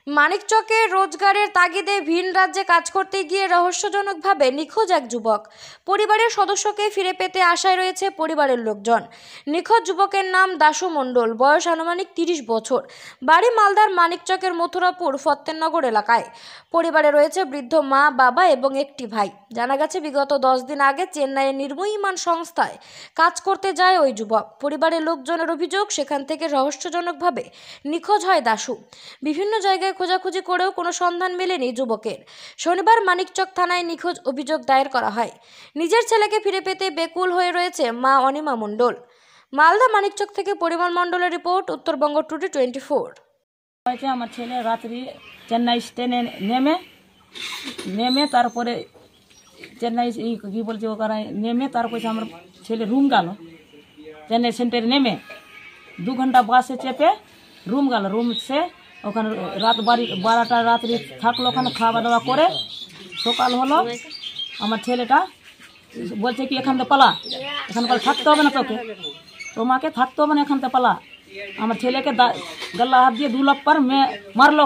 মানিকচকে রোজগারের তাগিদে ভিন রাজ্যে কাজ করতে গিয়ে রহস্যজনকভাবে নিখোঁজ এক যুবক। পরিবারের সদস্যকে ফিরে পেতে আশায় রয়েছে পরিবারের লোকজন। নিখোঁজ যুবকের নাম দাশু মণ্ডল, বয়স আনুমানিক 30 বছর, বাড়ি মালদার মানিকচকের মথুরাপুর ফতেনগর এলাকায়। পরিবারে রয়েছে বৃদ্ধ মা, বাবা এবং একটি ভাই। জানা গেছে বিগত 10 দিন আগে চেন্নাইয়ের নির্মীয়মান সংস্থায় কাজ করতে যায় ওই যুবক। পরিবারের লোকজনের অভিযোগ, সেখান থেকে রহস্যজনকভাবে নিখোঁজ হয় দাশু। বিভিন্ন জায়গায় খোঁজাখুঁজি করেও কোনো সন্ধান মেলেনি যুবকের। শনিবার মানিকচক থানায় নিখোঁজ অভিযোগ দায়ের করা হয়। নিজের ছেলেকে ফিরে পেতে বেকুল হয়ে রয়েছে মা অনিমা মণ্ডল। মালদা মানিকচক থেকে পরিমল মণ্ডলের রিপোর্ট, উত্তরবঙ্গ টুডে 24। আমার ছেলে রাত্রি চেন্নাই স্টেশনে নেমে তারপরে চেন্নাই কি বলছে ওখানে নেমে তারপরে আমার ছেলে রুম গেল। চেন্নাই সেন্টারে নেমে 2 ঘন্টা বাসে চেপে রুম গেল। রুম সে ওখানে রাত 12টা রাত্রি থাকলো, ওখানে খাওয়া দাওয়া করে সকাল হলো। আমার ছেলেটা বলছে কি এখান থেকে পালা, এখানকার থাকতে হবে না, তোমাকে থাকতে হবে না, এখান থেকে পালা। আমার ছেলেকে গলা হাত দিয়ে 2 লাখ পার মারলো।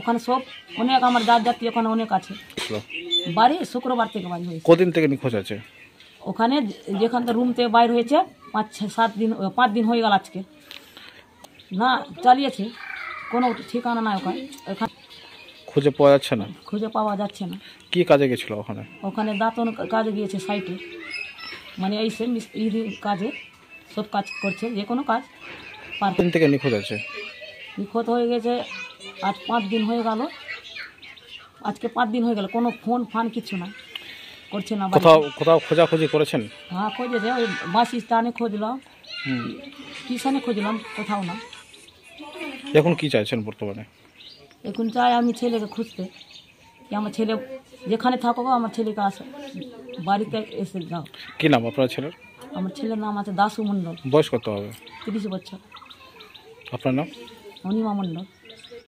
ওখানে সব অনেক আমার জাতি ওখানে অনেক আছে। বাড়ি শুক্রবার থেকে বাড়ি হয়েছে। কদিন থেকে নিখোঁজ আছে? ওখানে যেখান থেকে রুম থেকে বাইর হয়েছে 5 দিন হয়ে গেল আজকে। না চালিয়েছে, কোনো ঠিকানা নাই ওখানে। খুঁজে পাওয়া যাচ্ছে না? খুঁজে পাওয়া যাচ্ছে না। কি কাজে গেছিল ওখানে? ওখানে দাঁতন কাজে গিয়েছে, সাইটে, মানে এই সে কাজে সব কাজ করছে, যে কোনো কাজ। দিন থেকে নিখোঁজ আছে? নিখোঁজ হয়ে গেছে আজ 5 দিন হয়ে গেল। আজকে 5 দিন হয়ে গেল, কোনো ফোন ফান কিছু না করছে না। কোথাও খোঁজাখুঁজি করেছেন? হ্যাঁ খোঁজেছে, ওই বাস স্ট্যান্ডে খুঁজলাম, স্টেশনে খুঁজলাম, কোথাও না। এখন কি চাইছেন বর্তমানে? এখন চাই আমি ছেলেকে খুঁজতে, কি আমার ছেলে যেখানে থাকবো আমার ছেলেকে আসে বাড়িতে এসে যাও। কি নাম আপনার ছেলের? আমার ছেলের নাম আছে দাশু মণ্ডল। বয়স কত হবে? 30 বছর। আপনার নাম? অনিমা মণ্ডল।